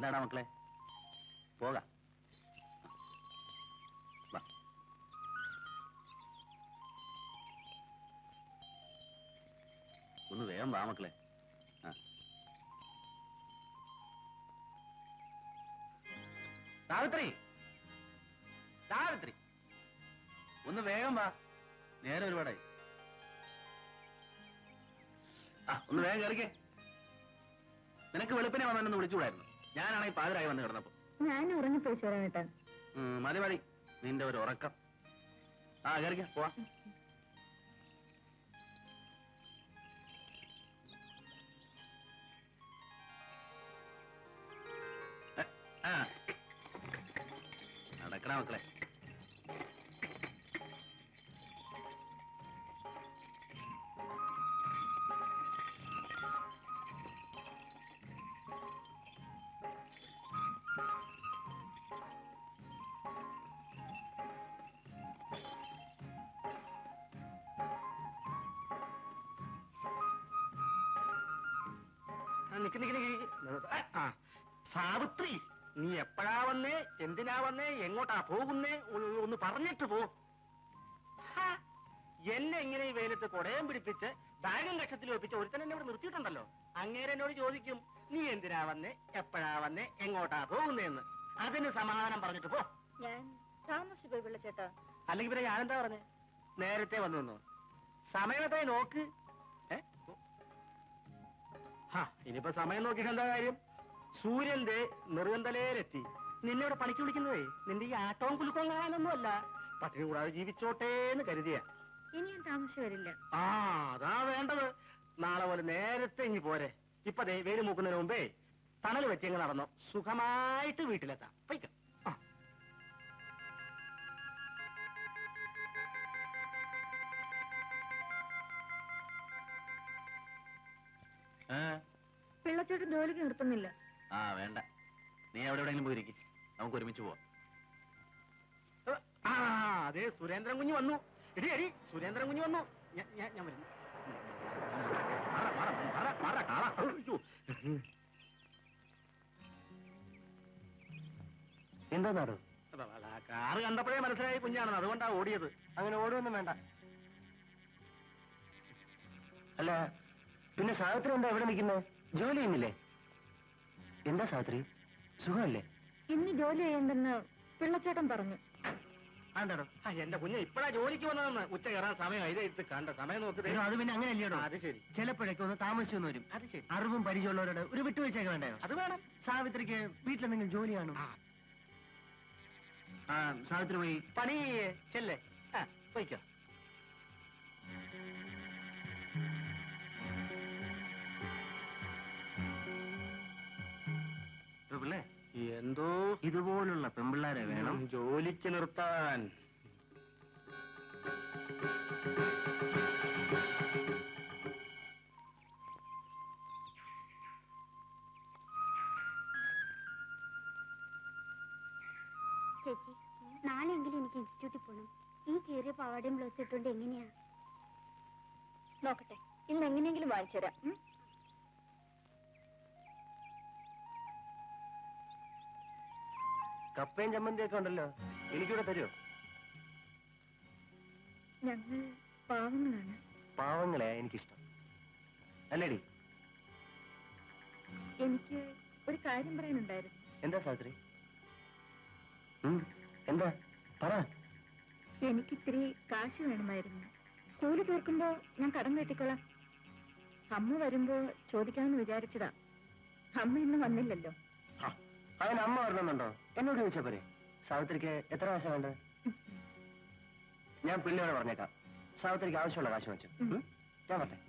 എന്താടാ മക്കളെ, പോകാം. ഒന്ന് വേഗം വാ മക്കളെ. സാവിത്രി, സാവിത്രി, ഒന്ന് വേഗം വാ, നേരെ ഒരുപാടായി. ഒന്ന് വേഗം കയറിക്കേ. നിനക്ക് വെളുപ്പിനെ വന്നെന്ന് വിളിച്ചുകൂടായിരുന്നു. ഞാനാണെങ്കിൽ പാതിരായി വന്ന് കിടന്നപ്പോ. ഞാൻ ഉറങ്ങിപ്പോയി ചേട്ടാ. മതി മതി, നിന്റെ ഒരു ഉറക്കം. കയറിക്കേ, പോവാ. നടക്കണ മക്കളെ. സാവിത്രി, നീ എപ്പോഴാ വന്നേ, എന്തിനാ വന്നേ, എങ്ങോട്ടാ പോകുന്നേ, ഒന്ന് പറഞ്ഞിട്ട് പോ. എന്നെ ഇങ്ങനെ ഈ വെയിലത്ത് കൊടയം പിടിപ്പിച്ച് ബാഗും കക്ഷത്തിൽ വെപ്പിച്ച് ഒരുത്തൻ എന്നെ ഇവിടെ നിർത്തിയിട്ടുണ്ടല്ലോ. അങ്ങേരെ എന്നോട് ചോദിക്കും, നീ എന്തിനാ വന്നേ, എപ്പോഴാ വന്നേ, എങ്ങോട്ടാ പോകുന്നേന്ന്. അതിന് സമാധാനം പറഞ്ഞിട്ട് പോ. ഞാൻ താമസിച്ചു വിളിച്ചേട്ടാ. അല്ലെങ്കിൽ പിന്നെ ഞാനെന്താ പറഞ്ഞേ, നേരത്തെ വന്നു വന്നോ. സമയത്തായി നോക്ക്. ഇനിയിപ്പോ സമയം നോക്കി എന്താ കാര്യം? സൂര്യന്റെ നെറുകന്തലയിലെത്തി. നിന്നോട് പണിക്ക് വിളിക്കുന്നതേ നിന്റെ ഈ ആട്ടവും കുലുക്കവും കാണാനൊന്നുമല്ല, പട്ടിണി കൂടാതെ ജീവിച്ചോട്ടേന്ന് കരുതിയ. ഇനി ഞാൻ താമസിച്ചു വരില്ല. അതാ വേണ്ടത്. നാളെ പോലെ നേരത്തെ ഇനി പോരെ. ഇപ്പൊ ദേ വെയിൽ മൂക്കുന്നതിന് മുമ്പേ തണൽ വെച്ചെങ്കിൽ നടന്നോ, സുഖമായിട്ട് വീട്ടിലെത്താം. പൈക്ക. പിള്ളച്ചേട്ടൻ ജോലിക്ക് നിർത്തുന്നില്ല. വേണ്ട, നീ എവിടെ എവിടെയെങ്കിലും പോയിരിക്കും, നമുക്ക് ഒരുമിച്ച് പോവാം. അതെ, സുരേന്ദ്രൻ കുഞ്ഞ് വന്നു. എടി സുരേന്ദ്രൻ കുഞ്ഞ് വന്നു. ഞാൻ വരുന്നു. എന്താ നാടോ? കാറ് കണ്ടപ്പോഴേ മനസ്സിലായി കുഞ്ഞാണെന്ന്, അതുകൊണ്ടാ ഓടിയത്. അങ്ങനെ ഓടുവൊന്നും വേണ്ട. അല്ല, പിന്നെ സാവിത്രി എന്താ എവിടെ നിൽക്കുന്നത്? ജോലി ചെയ്യുന്നില്ലേ? എന്താ സാവിത്രി, സുഖമല്ലേ? ഇന്ന് ജോലി ചെയ്യണ്ടെന്ന് പിള്ളച്ചേട്ടൻ പറഞ്ഞു. ആണ്ടോ, എന്റെ കുഞ്ഞ് ഇപ്പഴാ ജോലിക്ക് വന്നതെന്ന്. ഉച്ച കയറാൻ സമയം ഇത് എടുത്ത് കണ്ട സമയം നോക്കുന്നത്. അത് പിന്നെ അങ്ങനെയല്ലോ. അത് ശരി. ചിലപ്പോഴൊക്കെ ഒന്ന് താമസിച്ചു വന്ന് വരും. അത് ശരി. അറിവും പരിചയമുള്ളവരോട് ഒരു വിട്ടുവീഴ്ചയൊക്കെ വേണ്ടേ? അത് വേണം. സാവിത്രിക്ക് വീട്ടിലെന്തെങ്കിലും ജോലി കാണും. സാവിത്രി പോയി പണി ചെല്ലേ. പോയിക്കോ. പിള്ളേ, എന്തോ ഇതുപോലുള്ള പെമ്പിള്ളാരെ വേണം ജോലിക്ക് നിർത്താൻ. ചേച്ചി, നാളെയെങ്കിലും എനിക്ക് ഇൻസ്റ്റിറ്റ്യൂട്ടിൽ പോകണം. ഈ കീറിയ പാവാടയും ബ്ലൗസ് ഇട്ടുകൊണ്ട് എങ്ങനെയാ? നോക്കട്ടെ, ഇന്ന് എങ്ങനെയെങ്കിലും വാങ്ങിച്ചു തരാം. കപ്പയും ചമ്മന്തിയൊക്കെ ഉണ്ടല്ലോ, എനിക്കിവിടെ തരുമോ? ഞങ്ങൾ പാവങ്ങളാണ്. പാവങ്ങളെ എനിക്കിഷ്ടം, അല്ലേടി? എനിക്ക് ഒരു കാര്യം പറയാനുണ്ടായിരുന്നു. എന്താ സാവിത്രി? എന്താ പറ. എനിക്കിത്തിരി കാശ് വേണമായിരുന്നു. കൂലി തീർക്കുമ്പോ ഞാൻ കടം കെട്ടിക്കൊള്ളാം. അമ്മ വരുമ്പോ ചോദിക്കാമെന്ന് വിചാരിച്ചതാ. അമ്മ ഇന്ന് വന്നില്ലല്ലോ. അങ്ങനെ അമ്മ വരണമെന്നുണ്ടോ? എന്നോട് ചോദിച്ചാ പോരെ. സാവിത്രിക്ക് എത്ര കാശ് വേണ്ടത്? ഞാൻ പിള്ളയോട് പറഞ്ഞേക്കാം. സാവിത്രിക്ക് ആവശ്യമുള്ള കാശ് വെച്ചു. ഞാൻ പറഞ്ഞേ.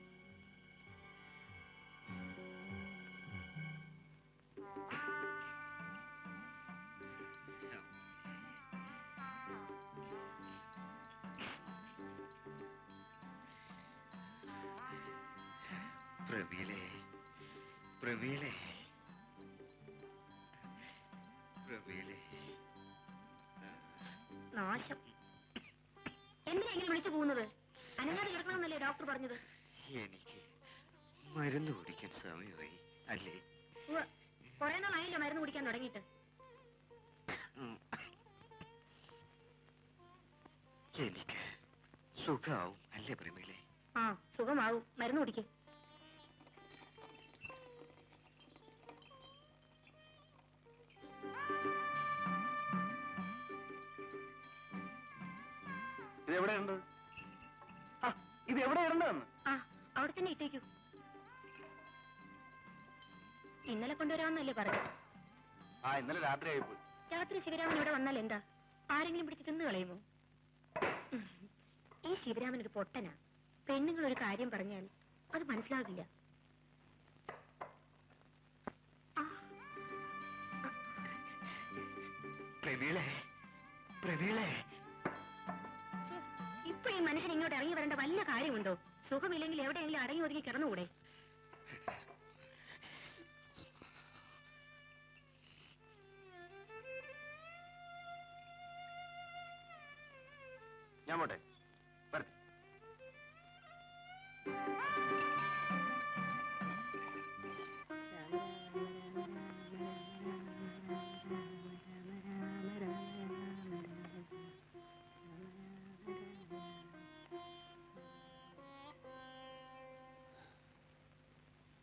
പ്രവീലേ, പ്രവീലേ, പ്രവീലേ. നാശം. എന്തിനാ ഇങ്ങനെ വിളിച്ചു പോകുന്നത്? അനങ്ങാതെ കിടക്കണമെന്നല്ലേ ഡോക്ടർ പറഞ്ഞത്? എനിക്ക് മരുന്ന് കുടിക്കാൻ സമയമായി അല്ലേ? കുറെ നാളായില്ലേ നാളായില്ല മരുന്ന് കുടിക്കാൻ തുടങ്ങിയിട്ട്. എനിക്ക് സുഖാവും അല്ലേ പ്രമീലേ? ആ സുഖമാവും, മരുന്ന് കുടിക്കേ. ഇത് എവിടെയുണ്ട്? ഇത് എവിടെയുണ്ടെന്ന്? ആ അവിടെ തന്നെ ഇട്ടേക്കൂ. ഇന്നലെ കൊണ്ടുവരാമെന്നല്ലേ പറഞ്ഞു? ആ ഇന്നലെ രാത്രി ആയിപ്പോയി. രാത്രി ശിവരാമൻ ഇവിടെ വന്നാൽ എന്താ, ആരെങ്കിലും പിടിച്ച് തിന്നു കളയുമോ? ഈ ശിവരാമൻ ഒരു പൊട്ടനാ. പെണ്ണുങ്ങൾ ഒരു കാര്യം പറഞ്ഞാൽ അത് മനസ്സിലാകില്ല. പ്രവീളെ, പ്രവീളെ, ഇപ്പൊ ഈ മനുഷ്യൻ ഇങ്ങോട്ട് ഇറങ്ങി വരേണ്ട വല്ല കാര്യമുണ്ടോ? സുഖമില്ലെങ്കിൽ എവിടെയെങ്കിലും അടങ്ങി ഒതുങ്ങി കിടന്നുകൂടെ? ഞാൻ പോട്ടെ, വരട്ടെ.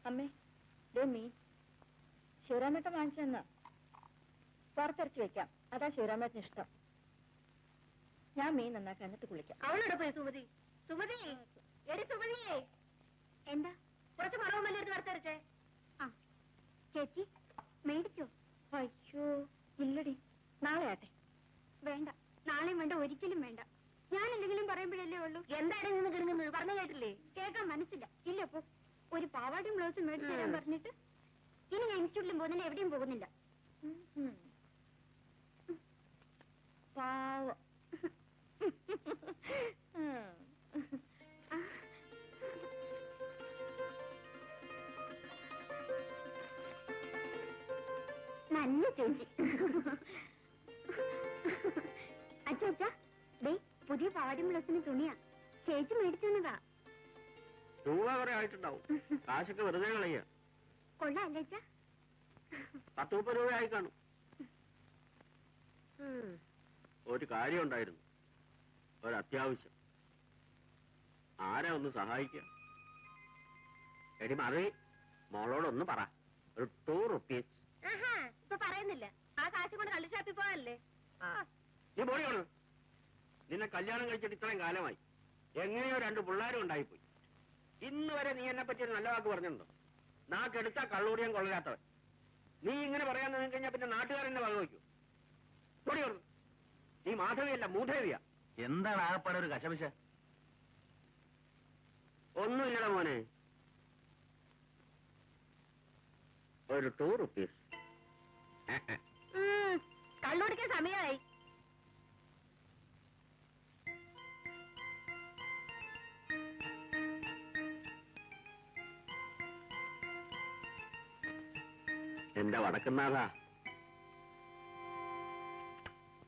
അമ്മേ, ദേ മീൻ ശിവരാമേട്ടൻ വാങ്ങിച്ചെന്നാ. വറുത്തരച്ച് വെക്കാം, അതാ ശിവരാമേട്ടന് ഇഷ്ടം. ഞാൻ മീൻ നന്നാക്കി എന്നിട്ട് കുളിക്കാം. അവളോട് പോയി സുമതി. സുമതി, എടി സുമതിയേ. എന്താ? കുറച്ച് മറവും വല്ല എടുത്ത് വറുത്തരച്ചേ. ആ ചേച്ചി മേടിച്ചോ? അയ്യോ ഇല്ലടി, നാളെ ആട്ടെ. വേണ്ട, നാളെയും വേണ്ട, ഒരിക്കലും വേണ്ട. ഞാൻ എന്തെങ്കിലും പറയുമ്പോഴല്ലേ ഉള്ളൂ. എന്തായാലും നിന്ന് കിടങ്ങുന്നത് പറഞ്ഞു കേട്ടില്ലേ? കേൾക്കാൻ മനസ്സില്ല. ഇല്ല പോ. ഒരു പാവാടിയും ബ്ലൗസും മേടിച്ചു തരാൻ പറഞ്ഞിട്ട് ഇനി ഞാൻ ഇൻസ്റ്റിറ്റ്യൂട്ടിലും പോകുന്നില്ല, എവിടെയും പോകുന്നില്ല. പാവം. നല്ല ചേച്ചി. അച്ഛാ ദേ പുതിയ പാവാടിയും ബ്ലൗസിന് തുണിയാ, ചേച്ചി മേടിച്ചു തന്നതാ. രൂപ കുറെ ആയിട്ടുണ്ടാവും, കാശൊക്കെ വെറുതെ കളയ. കൊള്ളാല്ലേ അച്ഛാ? 10-30 രൂപ ആയി കാണും. ഒരു കാര്യം ഉണ്ടായിരുന്നു, ഒരു അത്യാവശ്യം. ആരാ ഒന്ന് സഹായിക്കുക? എടി മറി, മോളോടൊന്ന് പറ. ഒരു 2 rupees. ഇപ്പൊ പറയുന്നില്ല, ആ കാശ് കൊണ്ട് കള്ളു ഷാപ്പിൽ പോകാനല്ലേ? നീ പോടി കൊണ്ട്. നിന്നെ കല്യാണം കഴിച്ചിട്ട് ഇത്രയും കാലമായി, എങ്ങനെയോ 2 പിള്ളേരും ഉണ്ടായിപ്പോയി. ഇന്ന് വരെ നീ എന്നെ പറ്റി ഒരു നല്ല വാക്ക് പറഞ്ഞിട്ടുണ്ടോ? നാക്കെടുത്താ കള്ളൂടിയാൻ കൊള്ളരാത്തവൻ. നീ ഇങ്ങനെ പറയാൻ നിന്ന് കഴിഞ്ഞാൽ പിന്നെ നാട്ടുകാരെന്നെ വക വയ്ക്കൂ. പൊടി കൊണ്ട്. നീ മാധവിയല്ല, മൂധേവിയാ. എന്താണ് ആകപ്പാടെ ഒരു കശപിശ? ഒന്നുമില്ലടാ മോനെ, ഒരു 2 rupees. കള്ളുടിക്കാൻ സമയമായി. എന്റെ വടക്കുന്നാഥാ,